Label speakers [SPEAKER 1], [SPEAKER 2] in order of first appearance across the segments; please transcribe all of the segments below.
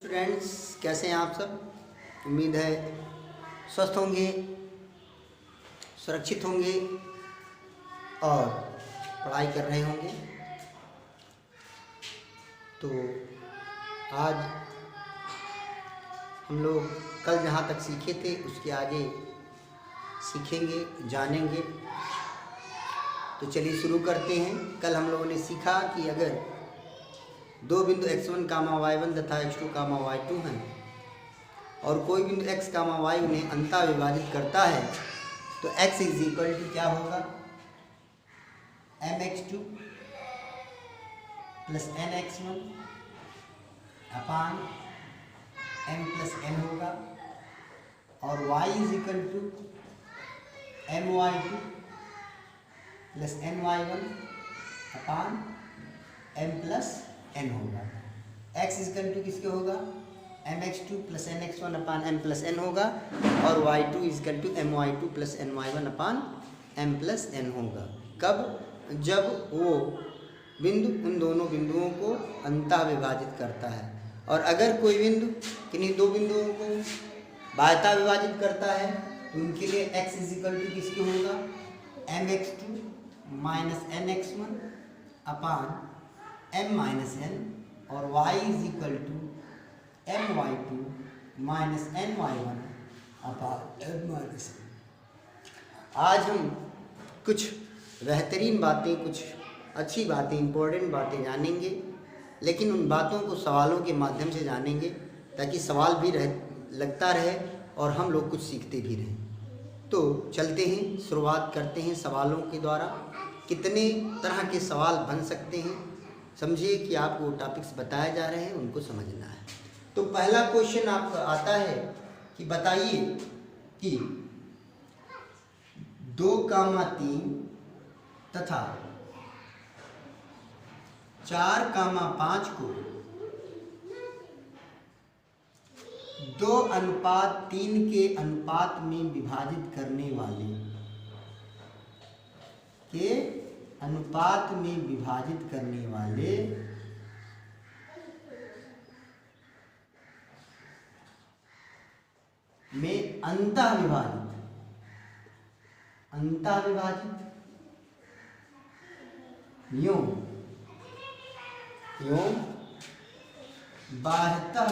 [SPEAKER 1] Students, कैसे हैं आप सब। उम्मीद है स्वस्थ होंगे, सुरक्षित होंगे और पढ़ाई कर रहे होंगे। तो आज हम लोग कल जहाँ तक सीखे थे उसके आगे सीखेंगे, जानेंगे। तो चलिए शुरू करते हैं। कल हम लोगों ने सीखा कि अगर दो बिंदु x1 कामा y1 तथा x2 कामा y2 हैं और कोई बिंदु x कामा y उन्हें अंतः विभाजित करता है तो x इज इक्वल टू क्या होगा, mx2 plus nx1 upon m plus n होगा और y is equal to my2 plus ny1 upon m plus n होगा। x इज इक्वल टू किसके होगा, mx2 plus nx1 upon m plus n होगा और y2 is equal to my2 plus ny1 upon m plus n होगा। कब, जब वो बिंदु उन दोनों बिंदुओं को अंतः विभाजित करता है। और अगर कोई बिंदु किन्हीं दो बिंदुओं को बाह्यतः विभाजित करता है तो उनके लिए x इज इक्वल टू किसके होगा, mx2 minus nx1 upon m minus n और y is equal to my2 minus ny1 upon m minus n। आज हम कुछ बेहतरीन बातें, कुछ अच्छी बातें, इम्पोर्टेंट बातें जानेंगे, लेकिन उन बातों को सवालों के माध्यम से जानेंगे ताकि सवाल भी लगता रहे और हम लोग कुछ सीखते भी रहें। तो चलते हैं, शुरुआत करते हैं सवालों के द्वारा। कितने तरह के सवाल बन सकते हैं, समझिए कि आपको वो टॉपिक्स बताए जा रहे हैं, उनको समझना है। तो पहला क्वेश्चन आपका आता है कि बताइए कि 2,3 तथा 4,5 को 2:3 के अनुपात में विभाजित करने वाले में अंतः विभाजित यूं बाह्यतः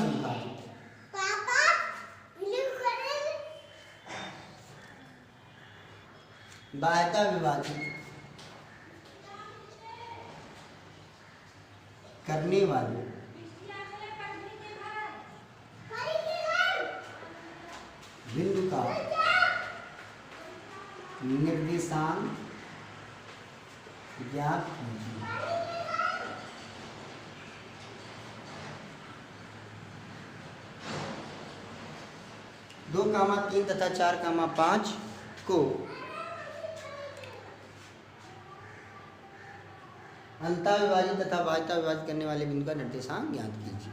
[SPEAKER 1] विभाजित करने वाले बिंदु का निर्देशांक ज्ञात कीजिए। दो कामा 3 तथा 4,5 को अंतः विभाजित तथा बाह्यतः विभाजित करने वाले बिंदु का निर्देशांक ज्ञात कीजिए।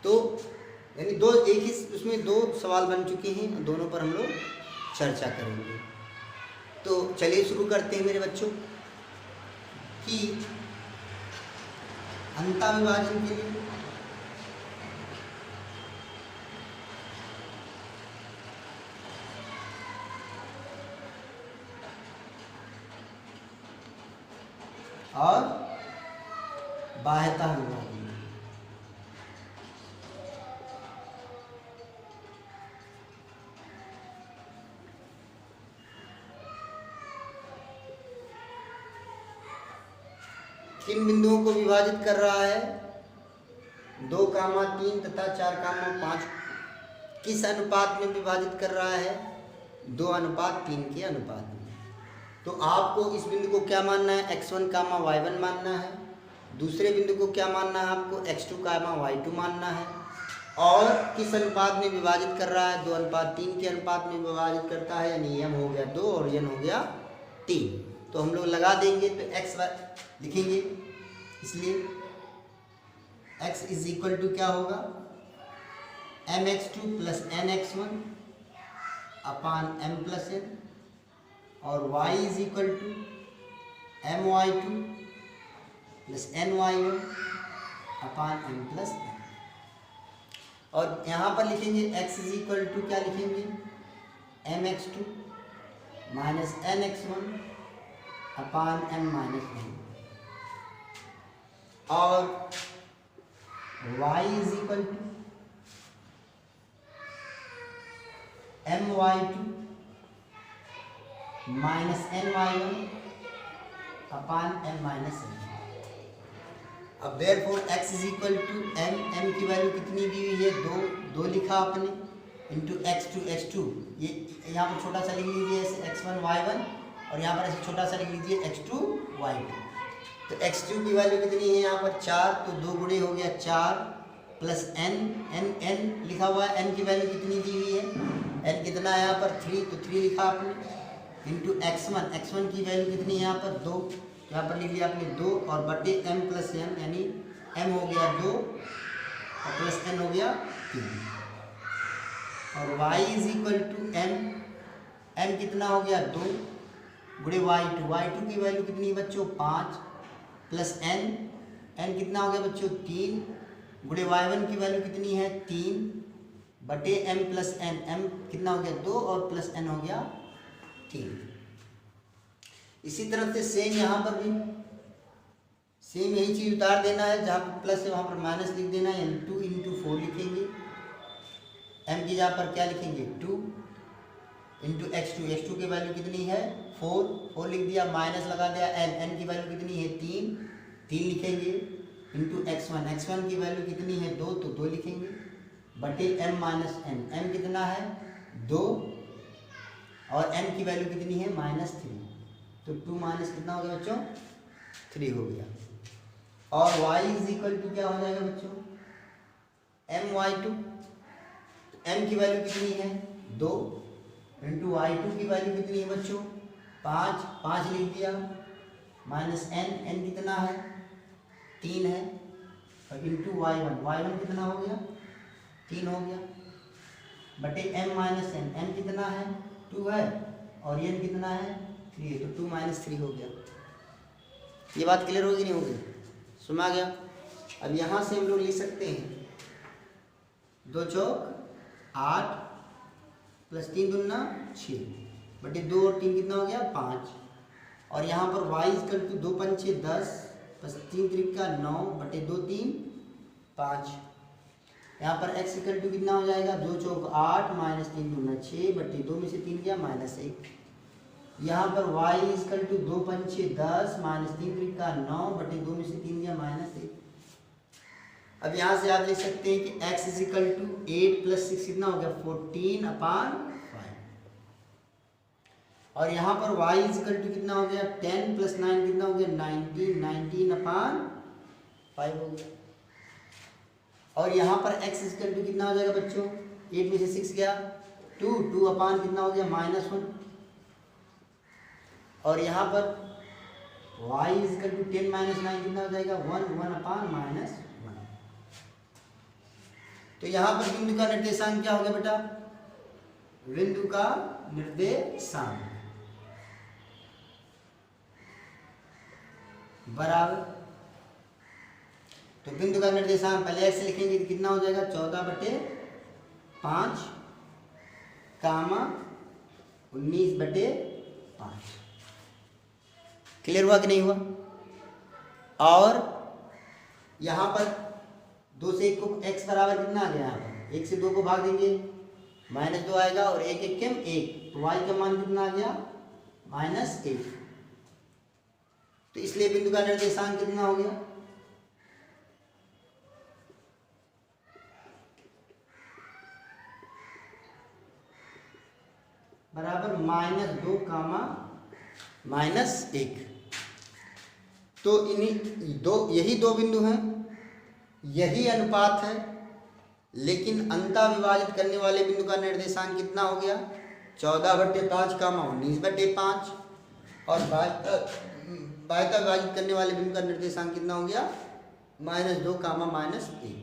[SPEAKER 1] तो यानी दो, एक ही उसमें दो सवाल बन चुके हैं, दोनों पर हम लोग चर्चा करेंगे। तो चलिए शुरू करते हैं मेरे बच्चों कि अंतः विभाजन के लिए और बाह्यतः विभाजन किन बिंदुओं को विभाजित कर रहा है, 2,3 तथा 4,5 किस अनुपात में विभाजित कर रहा है, 2:3 के अनुपात में। तो आपको इस बिंदु को क्या मानना है, x1 कामा y1 मानना है। दूसरे बिंदु को क्या मानना है आपको, x2 कामा y2 मानना है। और किस अनुपात में विभाजित कर रहा है, 2:3 के अनुपात में विभाजित करता है, यानी m हो गया 2 और n हो गया 3। तो हम लोग लगा देंगे तो x लिखेंगे, इसलिए x इज इक्वल टू क्या होगा, mx2 plus nx1 upon m plus n और y is equal to my2 plus ny1 upon m plus n। और यहाँ पर लिखेंगे x इज इक्वल टू क्या लिखेंगे, mx2 minus nx1 upon m minus 1 और y is equal to my2 minus ny1 upon m minus 1। अब therefore x is equal to m की value कितनी दी हुई है, दो लिखा आपने, इंटू x2 ये यहाँ पर छोटा सा लिख लीजिए ऐसे x1 y1 और यहाँ पर ऐसे छोटा सा लिख लीजिए x2 y2। तो x2 की वैल्यू कितनी है यहाँ पर 4, तो 2 गुणे हो गया 4 प्लस n लिखा हुआ है, n की वैल्यू कितनी दी हुई है, n कितना है यहाँ पर 3, तो 3 लिखा आपने, इंटू x1 की वैल्यू कितनी है यहाँ पर 2, यहाँ पर लिख लिया आपने 2 और बटे m प्लस n, यानी m हो गया 2 और प्लस n हो गया 3 और y is equal to m कितना हो गया 2 गुणे y2 की वैल्यू कितनी है बच्चों 5 प्लस n कितना हो गया बच्चों 3 गुणे y1 की वैल्यू कितनी है 3 बटे m प्लस n, m कितना हो गया 2 और प्लस n हो गया 3। इसी तरह से सेम यहाँ पर भी सेम यही चीज उतार देना है, जहाँ पर प्लस है वहाँ पर माइनस लिख देना है, यानी 2 इंटू 4 लिखेंगे, m की जहाँ पर क्या लिखेंगे 2 इंटू x2 की वैल्यू कितनी है 4 लिख दिया, माइनस लगा दिया n की वैल्यू कितनी है 3 लिखेंगे, इंटू x1 की वैल्यू कितनी है 2, तो 2 लिखेंगे, बटे m माइनस n, m कितना है 2 और n की वैल्यू कितनी है -3, तो 2 माइनस कितना हो गया बच्चों 3 हो गया। और y इज इक्वल टू क्या हो जाएगा बच्चों my2, m की वैल्यू कितनी है 2 इंटू y2 की वैल्यू कितनी है बच्चों 5 लिख दिया, माइनस n कितना है 3 है और इंटू y1 कितना हो गया 3 हो गया, बटे m माइनस n कितना है 2 है और n कितना है 3 है, तो 2 माइनस 3 हो गया। ये बात क्लियर होगी नहीं होगी, सुना गया। अब यहाँ से हम लोग लिख सकते हैं 2 चौक 8 प्लस 3 दूना 6 बटे 2 और 3 कितना हो गया 5 और यहाँ पर y इक्वल टू 2 पंचे 10 प्लस 3 त्रिका 9 बटे 2 3 5। यहाँ पर x इक्वल टू कितना हो जाएगा 2 चौक 8 माइनस 3 दूना 6 बटे 2 में से 3 गया -1। यहाँ पर y इक्वल टू 2 पंचे 10 माइनस 3 त्रिका 9 बटे 2 में से 3 गया -1। अब यहाँ से आप लिख सकते हैं कि x is equal to 8 plus 6 कितना हो गया 14 अपान 5 और यहाँ पर y इज इक्वल टू कितना हो गया 10 प्लस 9 कितना हो गया 19 अपान 5 हो गया। और यहाँ पर x इज इक्वल टू कितना हो जाएगा बच्चों 8 में से 6 गया 2 अपान कितना हो गया -1 और यहाँ पर y is equal to 10 minus 9 कितना हो जाएगा 1 अपान -1। तो यहाँ पर बिंदु का निर्देशांक क्या हो गया बेटा, बिंदु का निर्देशांक बराबर, तो बिंदु का निर्देशांक पहले x लिखेंगे तो कितना हो जाएगा 14/5 कामा 19/5। क्लियर हुआ कि नहीं हुआ। और यहाँ पर 2 से 1 को x बराबर कितना आ गया, यहाँ पर 1 से 2 को भाग देंगे -2 आएगा और 1 1 केम 1, तो y का मान कितना आ गया -1। तो इसलिए बिंदु का निर्देशांक कितना हो गया बराबर -2 कामा -1। तो यही दो बिंदु हैं, यही अनुपात है, लेकिन अंता विभाजित करने वाले बिंदु का निर्देशांक कितना हो गया 14/5 कामा 19/5 और बाह्यता विभाजित करने वाले बिंदु का निर्देशांक कितना हो गया -2 कामा -1।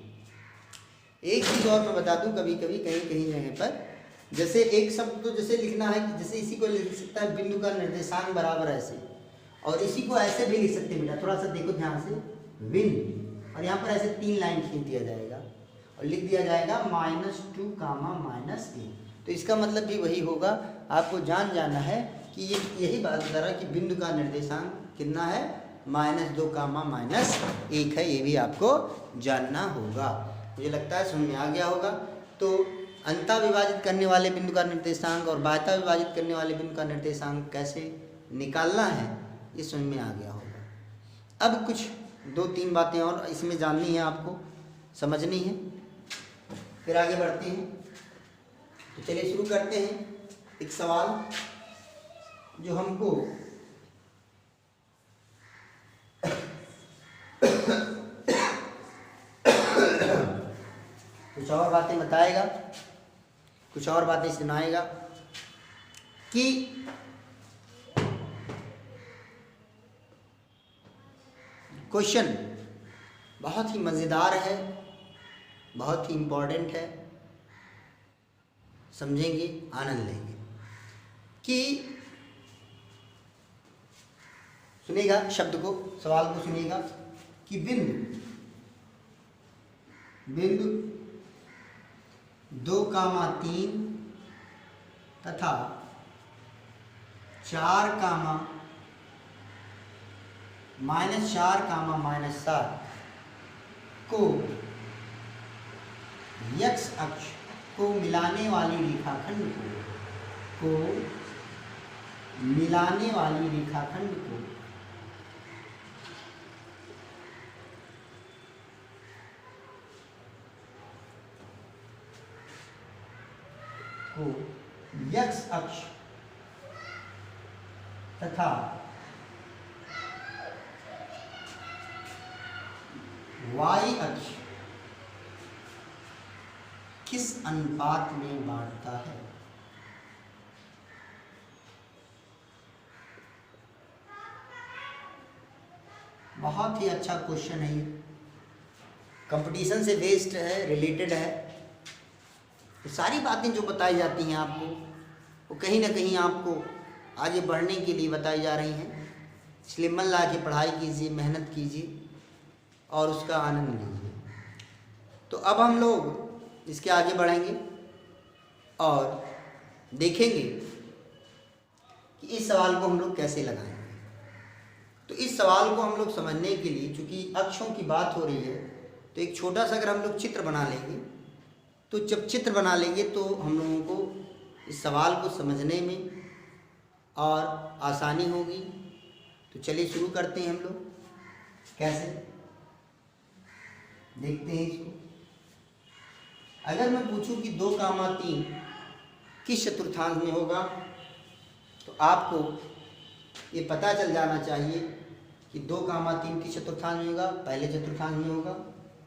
[SPEAKER 1] एक चीज और मैं बता दूं, कभी कभी कहीं जगह पर जैसे एक शब्द तो जैसे लिखना है कि जैसे इसी को लिख सकता है बिंदु का निर्देशांक बराबर ऐसे, और इसी को ऐसे भी लिख सकते हैं बेटा, थोड़ा सा देखो ध्यान से, विन, और यहाँ पर ऐसे 3 लाइन खींच दिया जाएगा और लिख दिया जाएगा -2, -a। तो इसका मतलब भी वही होगा, आपको जान जाना है कि ये यही बात बता रहा कि बिंदु का निर्देशांक कितना है, -2, -1 है। ये भी आपको जानना होगा। मुझे लगता है समझ में आ गया होगा। तो अंतः विभाजित करने वाले बिंदु का निर्देशांक और बाह्यता विभाजित करने वाले बिंदु का निर्देशांक कैसे निकालना है, ये समझ में आ गया होगा। अब कुछ 2-3 बातें और इसमें जाननी है, आपको समझनी है, फिर आगे बढ़ते हैं। तो चलिए शुरू करते हैं। एक सवाल जो हमको कुछ और बातें बताएगा, कुछ और बातें सुनाएगा कि क्वेश्चन बहुत ही मज़ेदार है, बहुत ही इम्पोर्टेंट है, समझेंगे, आनंद लेंगे। कि सुनिएगा शब्द को, सवाल को सुनिएगा कि बिंदु 2, 3 तथा 4, -4, -7 को x अक्ष को मिलाने वाली रेखाखंड को x अक्ष तथा y अक्ष किस अनुपात में बांटता है। बहुत ही अच्छा क्वेश्चन है, कंपटीशन से बेस्ड है, रिलेटेड है। तो सारी बातें जो बताई जाती हैं आपको, वो कहीं ना कहीं आपको आगे बढ़ने के लिए बताई जा रही हैं। इसलिए मन लगा के पढ़ाई कीजिए, मेहनत कीजिए और उसका आनंद लीजिए। तो अब हम लोग इसके आगे बढ़ेंगे और देखेंगे कि इस सवाल को हम लोग कैसे लगाएंगे। तो इस सवाल को हम लोग समझने के लिए, चूँकि अक्षों की बात हो रही है, तो एक छोटा सा अगर हम लोग चित्र बना लेंगे, तो जब चित्र बना लेंगे तो हम लोगों को इस सवाल को समझने में और आसानी होगी। तो चलिए शुरू करते हैं हम लोग। कैसे देखते हैं इसको। अगर मैं पूछूं कि 2, 3 किस चतुर्थांश में होगा, तो आपको ये पता चल जाना चाहिए कि 2, 3 किस चतुर्थांश में होगा। पहले चतुर्थांश में होगा।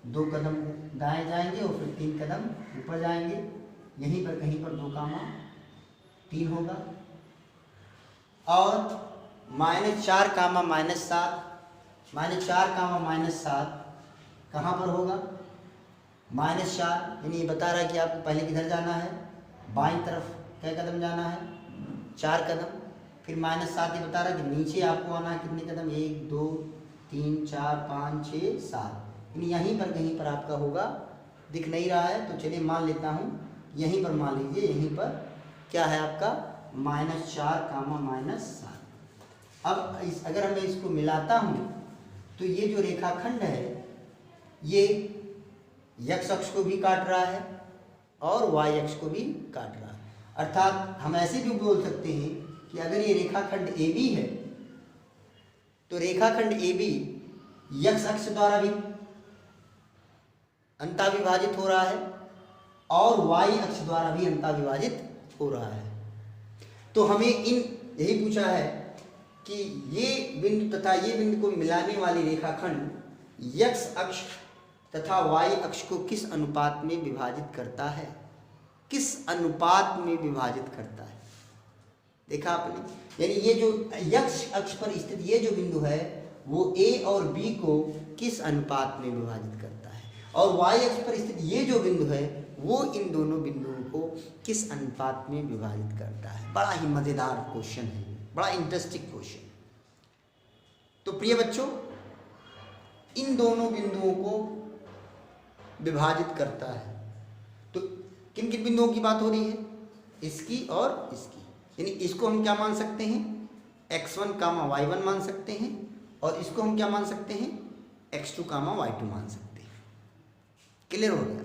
[SPEAKER 1] 2 कदम दाएं जाएंगे और फिर 3 कदम ऊपर जाएंगे। यहीं पर कहीं पर 2, 3 होगा। और -4, -7 कहाँ पर होगा। -4 यानी ये बता रहा है कि आपको पहले किधर जाना है, बाईं तरफ क्या कदम जाना है, 4 कदम। फिर -7 ये बता रहा है कि नीचे आपको आना है कितने कदम, 1, 2, 3, 4, 5, 6, 7। यहीं पर कहीं पर आपका होगा। दिख नहीं रहा है तो चलिए मान लेता हूँ, यहीं पर मान लीजिए, यहीं पर क्या है आपका -4, -7। अब अगर मैं इसको मिलाता हूँ तो ये जो रेखाखंड है ये x अक्ष को भी काट रहा है और y अक्ष को भी काट रहा है। अर्थात हम ऐसे भी बोल सकते हैं कि अगर ये रेखाखंड AB है तो रेखाखंड AB x अक्ष द्वारा भी अंतःविभाजित हो रहा है और y अक्ष द्वारा भी अंतःविभाजित हो रहा है। तो हमें यही पूछा है कि ये बिंदु तथा ये बिंदु को मिलाने वाली रेखाखंड x अक्ष तथा y अक्ष को किस अनुपात में विभाजित करता है, किस अनुपात में विभाजित करता है। देखा आपने, यानी ये जो x अक्ष पर स्थित ये जो बिंदु है वो a और b को किस अनुपात में विभाजित करता है, और y अक्ष पर स्थित ये जो बिंदु है वो इन दोनों बिंदुओं को किस अनुपात में विभाजित करता है। बड़ा ही मज़ेदार क्वेश्चन है, बड़ा इंटरेस्टिंग क्वेश्चन। तो प्रिय बच्चों, इन दोनों बिंदुओं को विभाजित करता है। तो किन किन बिंदुओं की बात हो रही है? इसकी और इसकी, यानी इसको हम क्या मान सकते हैं? x1, y1 मान सकते हैं, और इसको हम क्या मान सकते हैं? x2, y2 मान सकते हैं। क्लियर हो गया?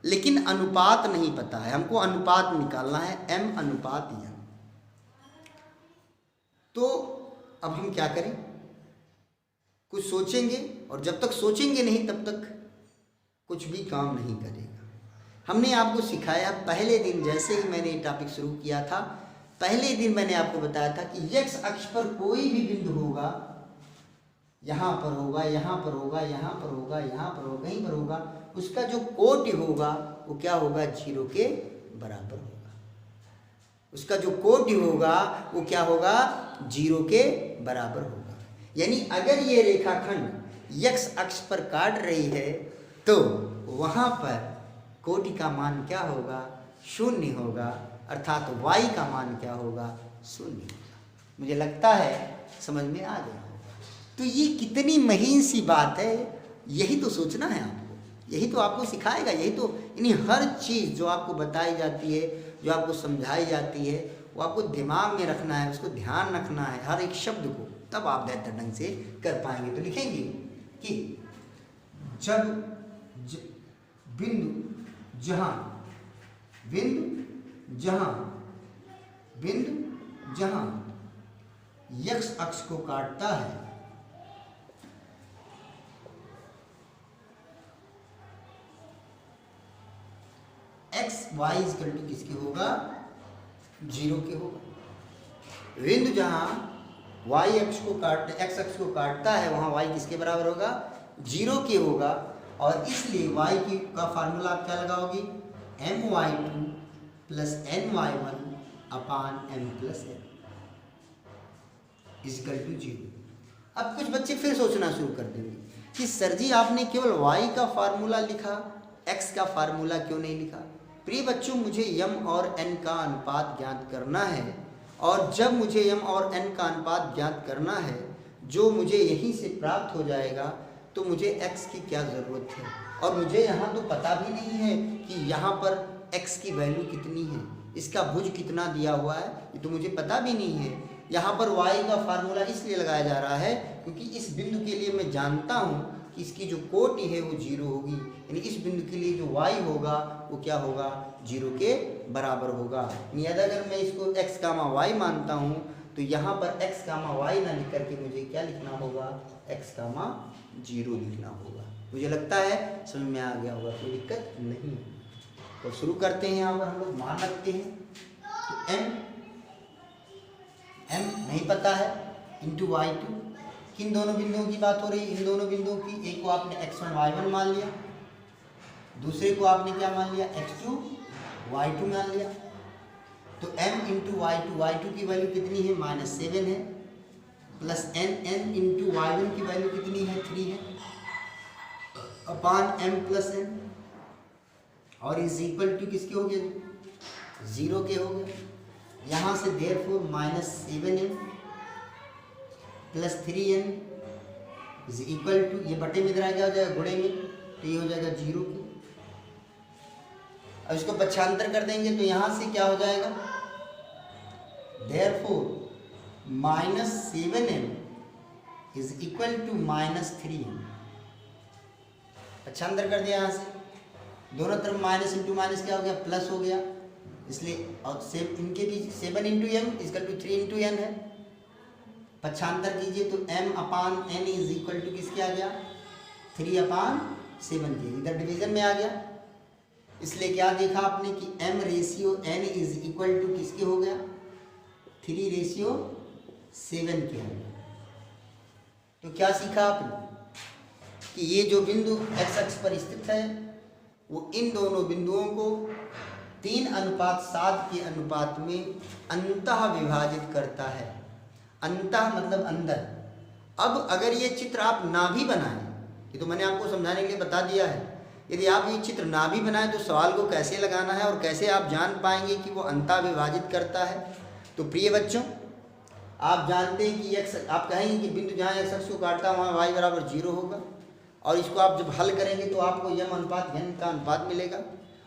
[SPEAKER 1] लेकिन अनुपात नहीं पता है, हमको अनुपात निकालना है, m अनुपात n। तो अब हम क्या करें? कुछ सोचेंगे, और जब तक सोचेंगे नहीं तब तक कुछ भी काम नहीं करेगा। हमने आपको सिखाया पहले दिन, जैसे ही मैंने ये टॉपिक शुरू किया था, पहले दिन मैंने आपको बताया था कि x अक्ष पर कोई भी बिंदु होगा, यहाँ पर होगा, यहाँ पर होगा, यहाँ पर होगा, यहाँ पर होगा, कहीं पर होगा, उसका जो कोटि होगा वो क्या होगा? 0 के बराबर होगा। उसका जो कोटि होगा वो क्या होगा? 0 के बराबर होगा। यानी अगर ये रेखाखंड x अक्ष पर काट रही है तो वहाँ पर कोटि का मान क्या होगा? 0 होगा, अर्थात y का मान क्या होगा? 0 होगा। मुझे लगता है समझ में आ गया होगा। तो ये कितनी महीन सी बात है, यही तो सोचना है आपको, यही तो आपको सिखाएगा, यही तो, यानी हर चीज़ जो आपको बताई जाती है, जो आपको समझाई जाती है, वो आपको दिमाग में रखना है, उसको ध्यान रखना है हर एक शब्द को, तब आप बेहतर ढंग से कर पाएंगे। तो लिखेंगे कि जब बिंदु जहां x अक्ष को काटता है, x y इक्वल टू किसके होगा? 0 के होगा। बिंदु जहां y अक्ष को x अक्ष को काटता है वहां y किसके बराबर होगा? 0 के होगा। और इसलिए y का फार्मूला आप क्या लगाओगे? my2 plus ny1 upon m plus n equal to 0। अब कुछ बच्चे फिर सोचना शुरू कर देंगे कि सर जी आपने केवल y का फार्मूला लिखा, x का फार्मूला क्यों नहीं लिखा? प्रिय बच्चों, मुझे m और n का अनुपात ज्ञात करना है, और जब मुझे m और n का अनुपात ज्ञात करना है, जो मुझे यहीं से प्राप्त हो जाएगा, तो मुझे x की क्या ज़रूरत है? और मुझे यहाँ तो पता भी नहीं है कि यहाँ पर x की वैल्यू कितनी है, इसका भुज कितना दिया हुआ है, ये तो मुझे पता भी नहीं है। यहाँ पर y का फार्मूला इसलिए लगाया जा रहा है क्योंकि इस बिंदु के लिए मैं जानता हूँ कि इसकी जो कोटि है वो 0 होगी, यानी इस बिंदु के लिए जो y होगा वो क्या होगा? 0 के बराबर होगा। यानी अगर मैं इसको x, y मानता हूँ, तो यहाँ पर x, y ना लिख करके मुझे क्या लिखना होगा? x, 0 लिखना होगा। मुझे लगता है समझ में आ गया होगा, कोई दिक्कत नहीं। तो शुरू करते हैं। यहाँ पर हम लोग मान रखते हैं तो m नहीं पता है, इंटू y2। किन दोनों बिंदुओं की बात हो रही है? इन दोनों बिंदुओं की। एक को आपने x1 y1 मान लिया, दूसरे को आपने क्या मान लिया? x2 y2 मान लिया। तो m इंटू y2 की वैल्यू कितनी है? -7 है, प्लस n इंटू y1 की वैल्यू कितनी है? 3 है, अपान m प्लस n, और इज इक्वल टू किसके हो गए? 0 के हो गए। यहाँ से therefore -7m plus 3n is equal to, ये बटे में इधर आ क्या हो जाएगा? गुणे में, तो ये हो जाएगा 0 के। अब इसको पक्षांतर कर देंगे तो यहाँ से क्या हो जाएगा? Therefore -7m is equal to -3m। पक्षांतर कर दिया यहाँ से, दोनों तरफ माइनस इंटू माइनस क्या हो गया? प्लस हो गया। इसलिए और सेम इनके बीच 7 into M is equal to 3 into N है। पक्षांतर कीजिए तो m अपान n इज इक्वल टू किसके आ गया? 3 अपान 7 के। इधर डिवीजन में आ गया, इसलिए क्या देखा आपने कि m ratio n is equal to किसके हो गया? 3 रेशियो 7 के हो गया। तो क्या सीखा आपने कि ये जो बिंदु x अक्ष पर स्थित है वो इन दोनों बिंदुओं को 3:7 के अनुपात में अंतः विभाजित करता है। अंतः मतलब अंदर। अब अगर ये चित्र आप ना भी बनाएं, ये तो मैंने आपको समझाने के लिए बता दिया है, यदि आप ये चित्र ना भी बनाएं तो सवाल को कैसे लगाना है और कैसे आप जान पाएंगे कि वो अंतः विभाजित करता है। तो प्रिय बच्चों, आप जानते हैं कि x, आप कहेंगे कि बिंदु जहाँ x अक्ष को काटता है वहाँ y बराबर 0 होगा, और इसको आप जब हल करेंगे तो आपको यम अनुपात n का अनुपात मिलेगा।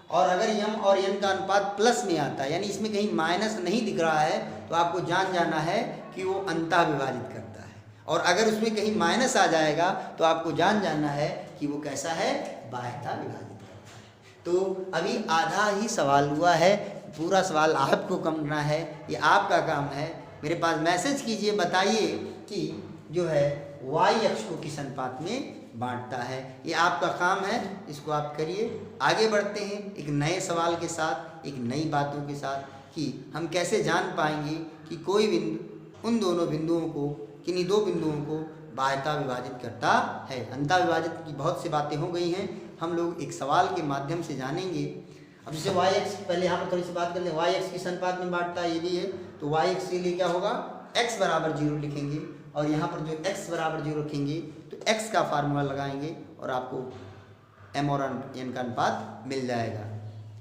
[SPEAKER 1] और अगर यम और n का अनुपात प्लस में आता है, यानी इसमें कहीं माइनस नहीं दिख रहा है, तो आपको जान जाना है कि वो अंतः विभाजित करता है। और अगर उसमें कहीं माइनस आ जाएगा तो आपको जान जाना है कि वो कैसा है, बाह्यतः विभाजित करता है। तो अभी आधा ही सवाल हुआ है, पूरा सवाल आपको करना है, ये आपका काम है। मेरे पास मैसेज कीजिए, बताइए कि जो है y अक्ष को किस अनुपात में बांटता है। ये आपका काम है, इसको आप करिए। आगे बढ़ते हैं एक नए सवाल के साथ, एक नई बातों के साथ, कि हम कैसे जान पाएंगे कि कोई बिंदु उन दोनों बिंदुओं को, किन्हीं दो बिंदुओं को बाह्यतः विभाजित करता है। अंतः विभाजित की बहुत सी बातें हो गई हैं, हम लोग एक सवाल के माध्यम से जानेंगे। अब जैसे y अक्ष, पहले यहाँ पर थोड़ी सी बात कर लें, y अक्ष किस अनुपात में बांटता है, ये भी है। तो y अक्ष के लिए क्या होगा, x बराबर 0 लिखेंगे, और यहाँ पर जो x बराबर 0 रखेंगे तो x का फार्मूला लगाएंगे और आपको m और n का अनुपात मिल जाएगा।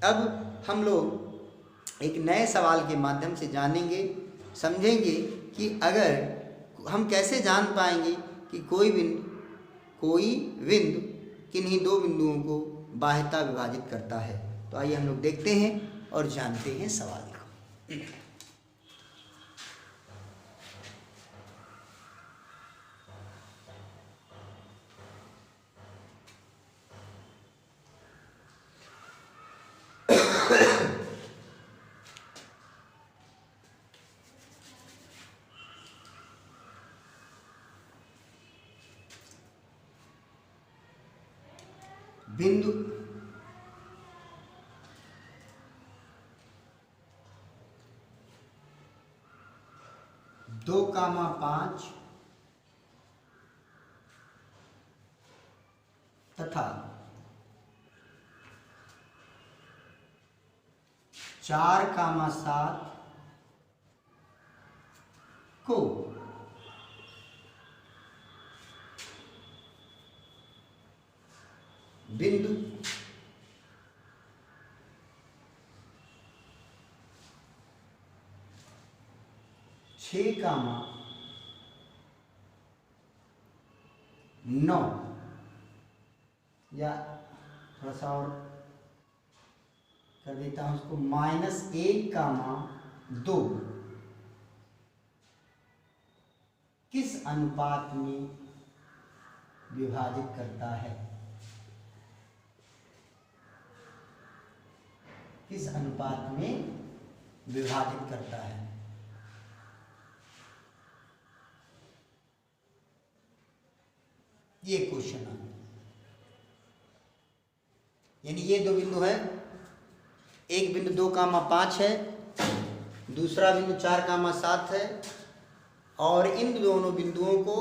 [SPEAKER 1] अब हम लोग एक नए सवाल के माध्यम से जानेंगे, समझेंगे कि अगर हम कैसे जान पाएंगे कि कोई बिंदु किन्हीं दो बिंदुओं को बाह्यतः विभाजित करता है। तो आइए हम लोग देखते हैं और जानते हैं सवाल को। बिंदु 2,5 तथा 4,7 को बिंदु 6,9 या थोड़ा सा और कर देता हूं उसको, -1,2 किस अनुपात में विभाजित करता है, किस अनुपात में विभाजित करता है। ये क्वेश्चन है, यानी ये दो बिंदु है, एक बिंदु 2,5 है, दूसरा बिंदु 4,7 है, और इन दोनों बिंदुओं को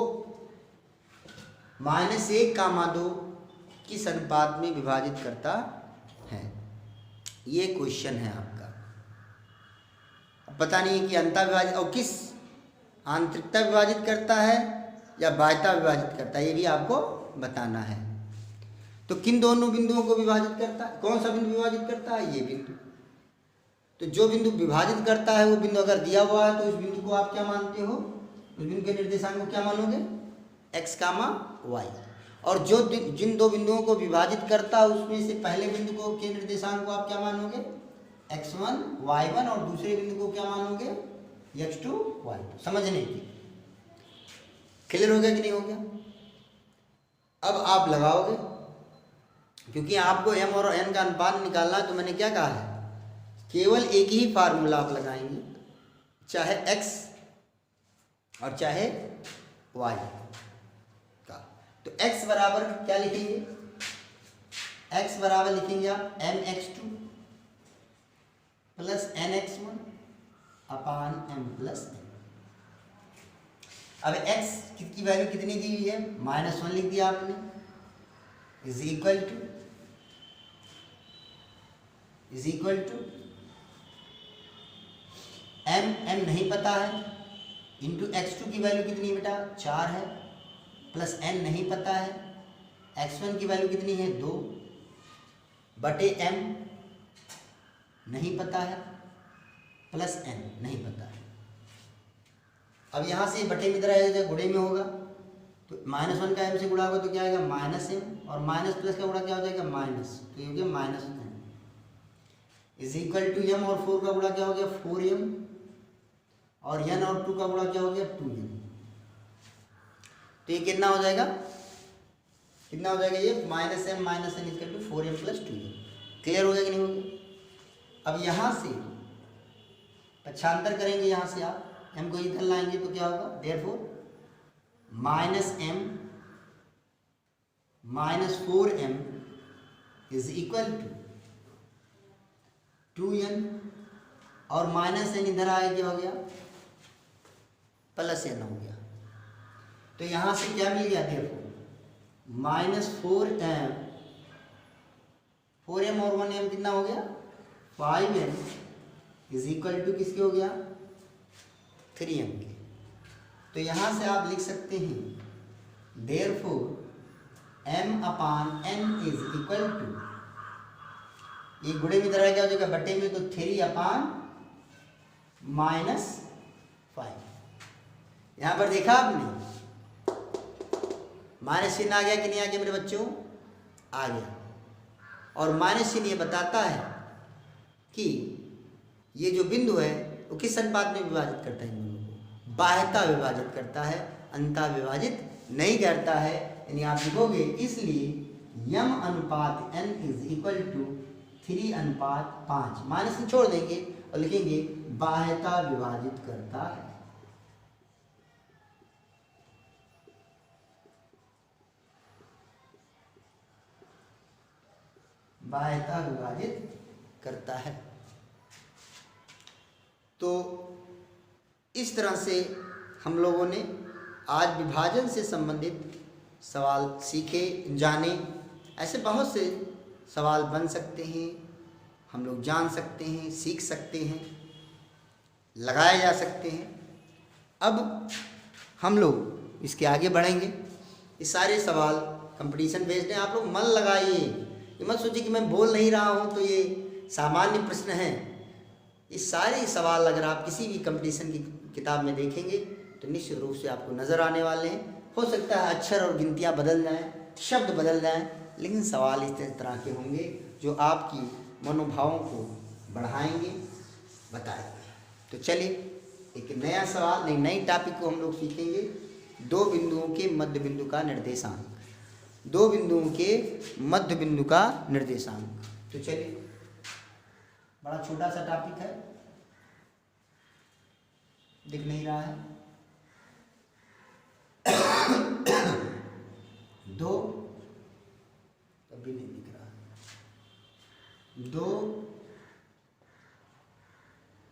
[SPEAKER 1] -1,2 किस अनुपात में विभाजित करता है। ये क्वेश्चन है आपका। अब पता नहीं है कि अंतः विभाजित और किस आंतरिकता विभाजित करता है या बाह्यतः विभाजित करता है, ये भी आपको बताना है। तो किन दोनों बिंदुओं को विभाजित करता है, कौन सा बिंदु विभाजित करता है, ये बिंदु। तो जो बिंदु विभाजित करता है वो बिंदु अगर दिया हुआ है तो उस बिंदु को आप क्या मानते हो, उस बिंदु के निर्देशांक को क्या मानोगे, x, y। और जो जिन दो बिंदुओं को विभाजित करता है उसमें से पहले बिंदु को के निर्देशांक को आप क्या मानोगे, x1 y1, और दूसरे बिंदु को क्या मानोगे, x2 y2। समझने की क्लियर हो गया कि नहीं हो गया। अब आप लगाओगे, क्योंकि आपको m और n का अनुपात निकालना है, तो मैंने क्या कहा है, केवल एक ही फार्मूला आप लगाएंगे, चाहे x और चाहे y का। तो x बराबर क्या लिखेंगे, x बराबर लिखेंगे आप mx2 प्लस nx1 अपान m+n। अब x की वैल्यू कितनी दी हुई है, -1 लिख दिया आपने, इज इक्वल टू m नहीं पता है, इंटू x2 की वैल्यू कितनी है बेटा, 4 है, प्लस n नहीं पता है, x1 की वैल्यू कितनी है, 2 बटे m नहीं पता है, प्लस n नहीं पता है। अब यहाँ से बटे में इधर आएगा, गुणे में होगा, तो -1 का m से गुणा होगा तो क्या आएगा -m, और माइनस प्लस का गुणा क्या हो जाएगा माइनस, तो ये हो गया -m is equal to m, और 4 का गुणा क्या हो गया 4m, और n और 2 का गुणा क्या हो गया 2n। तो ये कितना हो जाएगा, कितना हो जाएगा ये -m - n equal to 4m + 2n। Clear हो गया कि नहीं हो गया। अब यहाँ से पक्षांतर करेंगे, यहाँ से आप m को इधर लाएंगे तो क्या होगा, therefore -m - 4m is equal to 2n, और -n इधर आए क्या हो गया +n हो गया। तो यहाँ से क्या मिल गया, देयरफॉर -4m और 1m कितना हो गया 5m इज इक्वल टू किसके हो गया 3m के। तो यहाँ से आप लिख सकते हैं therefore m/n is equal to, ये गुणे में तरह क्या हो जाएगा बटे में, तो 3/-5। यहाँ पर देखा आपने माइनस चिन्ह आ गया कि नहीं आ गया मेरे बच्चों, आ गया। और माइनस चिन्ह ये बताता है कि ये जो बिंदु है वो किस अनुपात में विभाजित करता है, इन दोनों को बाह्यता विभाजित करता है, अंतः विभाजित नहीं करता है। यानी आप लिखोगे इसलिए m/n is equal to 3/5, minus में छोड़ देंगे और लिखेंगे बाह्यता विभाजित करता है। बाह्यता विभाजित करता है। तो इस तरह से हम लोगों ने आज विभाजन से संबंधित सवाल सीखे, जाने। ऐसे बहुत से सवाल बन सकते हैं, हम लोग जान सकते हैं, सीख सकते हैं, लगाए जा सकते हैं। अब हम लोग इसके आगे बढ़ेंगे। ये सारे सवाल कंपटीशन बेस्ड हैं, आप लोग मन लगाइए। ये मत सोचिए कि मैं बोल नहीं रहा हूँ तो ये सामान्य प्रश्न हैं। ये सारे सवाल अगर आप किसी भी कंपटीशन की किताब में देखेंगे तो निश्चित रूप से आपको नज़र आने वाले हैं। हो सकता है अक्षर और गिनतियाँ बदल जाएं, शब्द बदल जाएं, लेकिन सवाल इस तरह के होंगे जो आपकी मनोभावों को बढ़ाएंगे, बताएंगे। तो चलिए एक नया सवाल, नई टॉपिक को हम लोग सीखेंगे, दो बिंदुओं के मध्य बिंदु का निर्देशांक। दो बिंदुओं के मध्य बिंदु का निर्देशांक। तो चलिए, बड़ा छोटा सा टॉपिक है, दिख नहीं रहा है। दो, अभी नहीं दिख रहा। दो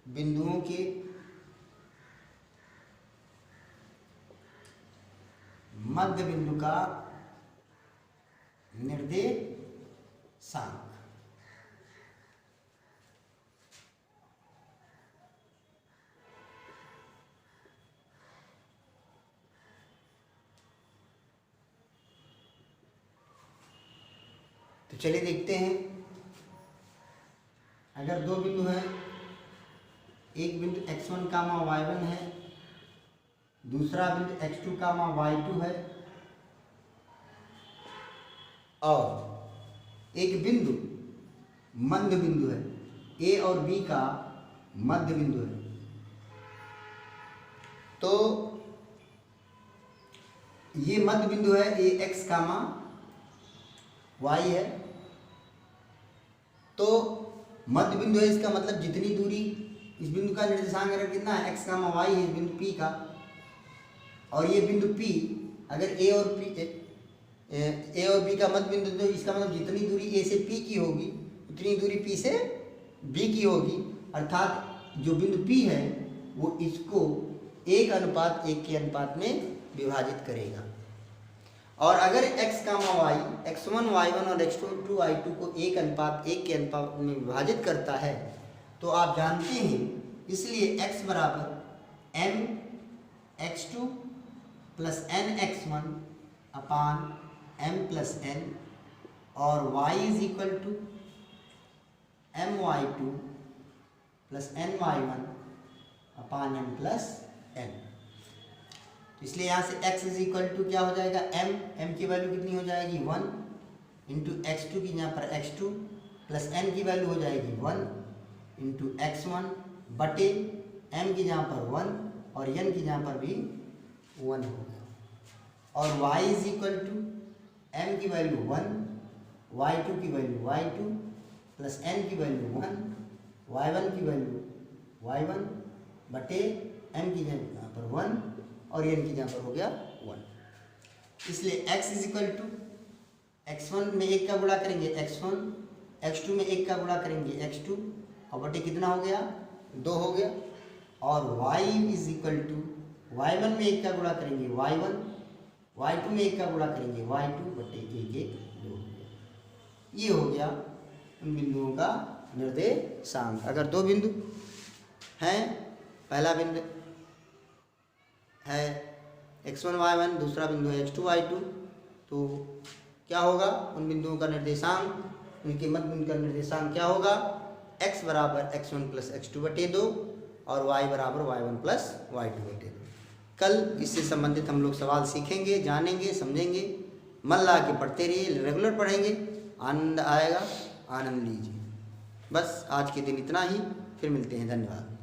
[SPEAKER 1] बिंदुओं के मध्य बिंदु का निर्देशांक। तो चलिए देखते हैं। अगर दो बिंदु हैं, एक बिंदु x1, y1 है, दूसरा बिंदु x2, y2 है, और एक बिंदु मध्य बिंदु है, a और b का मध्य बिंदु है, तो ये मध्य बिंदु है, ये x, y है। तो मध्य बिंदु है, इसका मतलब जितनी दूरी इस बिंदु का निर्देशांक अगर कितना है x, y है, इस बिंदु P का, और ये बिंदु P अगर a और B का मध्य बिंदु, तो इसका मतलब जितनी दूरी a से P की होगी उतनी दूरी P से B की होगी। अर्थात जो बिंदु P है वो इसको 1:1 के अनुपात में विभाजित करेगा। और अगर x, y, x1, y1 और x2, y2 को 1:1 के अनुपात में विभाजित करता है, तो आप जानते हैं, इसलिए x बराबर m x2 plus n x1 upon m plus n, और y is equal to m y2 plus n y1 upon m plus n। इसलिए यहाँ से x इज इक्वल टू क्या हो जाएगा m की वैल्यू कितनी हो जाएगी 1 इंटू x2 की यहाँ पर x2 प्लस n की वैल्यू हो जाएगी 1 इंटू x1 बटे m की जहाँ पर 1 और n की जहाँ पर भी 1 हो गया। और y is equal to m की वैल्यू 1 y2 की वैल्यू y2 प्लस n की वैल्यू 1 y1 की वैल्यू y1 बटे m की जहाँ पर 1 और n की जहाँ पर हो गया 1। इसलिए x is equal to x1 में 1 का गुणा करेंगे x1, x2 में 1 का गुणा करेंगे x2 और बटे कितना हो गया 2 हो गया। और y is equal to y1 में 1 का गुणा करेंगे y1, y2 में 1 का गुणा करेंगे y2 बटे 1 2 हो गया। ये हो गया उन बिंदुओं का निर्देशांक। अगर दो बिंदु हैं, पहला बिंदु है x1 y1, दूसरा बिंदु है x2 y2, तो क्या होगा उन बिंदुओं का निर्देशांक, उनके मध्य बिंदु का निर्देशांक क्या होगा x बराबर x1 प्लस x2 बटे 2 और y बराबर y1 प्लस y2 बटे 2। कल इससे संबंधित हम लोग सवाल सीखेंगे, जानेंगे, समझेंगे। मन लगा के पढ़ते रहिए, रेगुलर पढ़ेंगे, आनंद आएगा, आनंद लीजिए। बस आज के दिन इतना ही, फिर मिलते हैं, धन्यवाद।